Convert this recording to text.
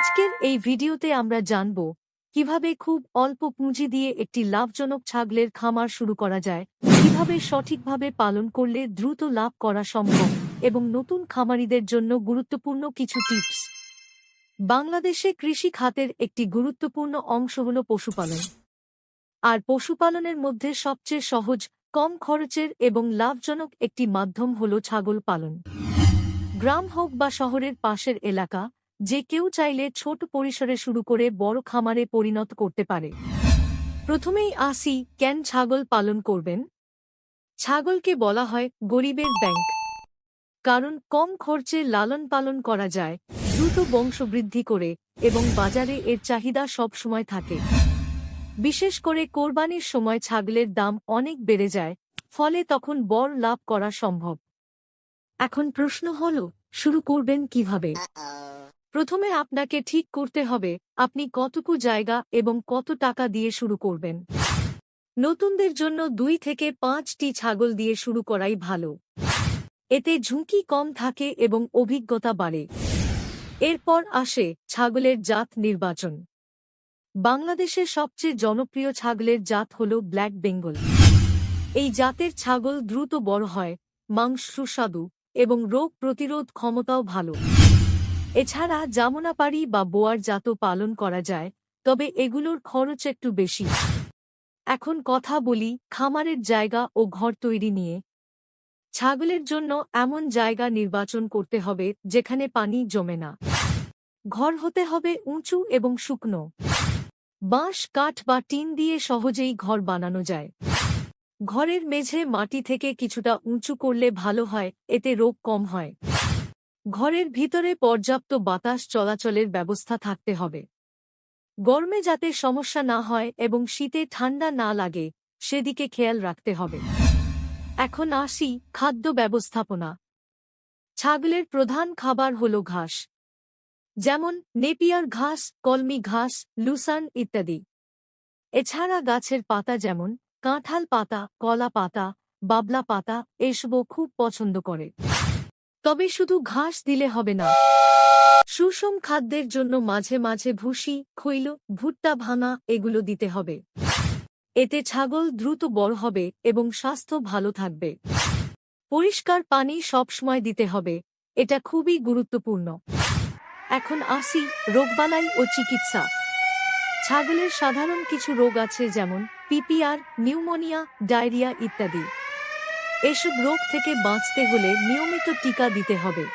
আজকের এই ভিডিওতে আমরা জানব কিভাবে খুব অল্প পুঁজি দিয়ে একটি লাভজনক ছাগলের খামার শুরু করা যায়, কিভাবে সঠিকভাবে পালন করলে দ্রুত লাভ করা সম্ভব এবং নতুন খামারিদের জন্য গুরুত্বপূর্ণ কিছু টিপস। বাংলাদেশে কৃষি খাতের একটি গুরুত্বপূর্ণ অংশ হল পশুপালন। আর পশুপালনের মধ্যে সবচেয়ে সহজ, কম খরচের এবং লাভজনক একটি মাধ্যম হল ছাগল পালন। গ্রাম হোক বা শহরের পাশের এলাকা, যে কেউ চাইলে ছোট পরিসরে শুরু করে বড় খামারে পরিণত করতে পারে। প্রথমেই আসি, কেন ছাগল পালন করবেন? ছাগলকে বলা হয় গরিবের ব্যাংক, কারণ কম খরচে লালন পালন করা যায়, দ্রুত বংশবৃদ্ধি করে এবং বাজারে এর চাহিদা সব সময় থাকে। বিশেষ করে কোরবানির সময় ছাগলের দাম অনেক বেড়ে যায়, ফলে তখন বড় লাভ করা সম্ভব। এখন প্রশ্ন হল, শুরু করবেন কিভাবে? প্রথমে আপনাকে ঠিক করতে হবে আপনি কতটুকু জায়গা এবং কত টাকা দিয়ে শুরু করবেন। নতুনদের জন্য 2 থেকে 5টি ছাগল দিয়ে শুরু করাই ভালো। এতে ঝুঁকি কম থাকে এবং অভিজ্ঞতা বাড়ে। এরপর আসে ছাগলের জাত নির্বাচন। বাংলাদেশের সবচেয়ে জনপ্রিয় ছাগলের জাত হল ব্ল্যাক বেঙ্গল। এই জাতের ছাগল দ্রুত বড় হয়, মাংস সুস্বাদু এবং রোগ প্রতিরোধ ক্ষমতাও ভালো। এছাড়া জামুনাপাড়ি বা বোয়ার জাতও পালন করা যায়, তবে এগুলোর খরচ একটু বেশি। এখন কথা বলি খামারের জায়গা ও ঘর তৈরি নিয়ে। ছাগলের জন্য এমন জায়গা নির্বাচন করতে হবে যেখানে পানি জমে না। ঘর হতে হবে উঁচু এবং শুকনো। বাঁশ, কাঠ বা টিন দিয়ে সহজেই ঘর বানানো যায়। ঘরের মেঝে মাটি থেকে কিছুটা উঁচু করলে ভালো হয়, এতে রোগ কম হয়। ঘরের ভিতরে পর্যাপ্ত বাতাস চলাচলের ব্যবস্থা থাকতে হবে। গরমে যাতে সমস্যা না হয় এবং শীতে ঠান্ডা না লাগে সেদিকে খেয়াল রাখতে হবে। এখন আসি খাদ্য ব্যবস্থাপনা। ছাগলের প্রধান খাবার হল ঘাস, যেমন নেপিয়ার ঘাস, কলমি ঘাস, লুসান ইত্যাদি। এছাড়া গাছের পাতা যেমন কাঁঠাল পাতা, কলা পাতা, বাবলা পাতা এসবও খুব পছন্দ করে। তবে শুধু ঘাস দিলে হবে না। সুষম খাদ্যের জন্য মাঝে মাঝে ভুসি, খৈল, ভুট্টা ভাঙা এগুলো দিতে হবে। এতে ছাগল দ্রুত বড় হবে এবং স্বাস্থ্য ভালো থাকবে। পরিষ্কার পানি সবসময় দিতে হবে, এটা খুবই গুরুত্বপূর্ণ। এখন আসি রোগবালাই ও চিকিৎসা। ছাগলের সাধারণ কিছু রোগ আছে, যেমন পিপিআর, নিউমোনিয়া, ডায়রিয়া ইত্যাদি। এসব রোগ থেকে বাঁচতে হলে নিয়মিত টিকা দিতে হবে।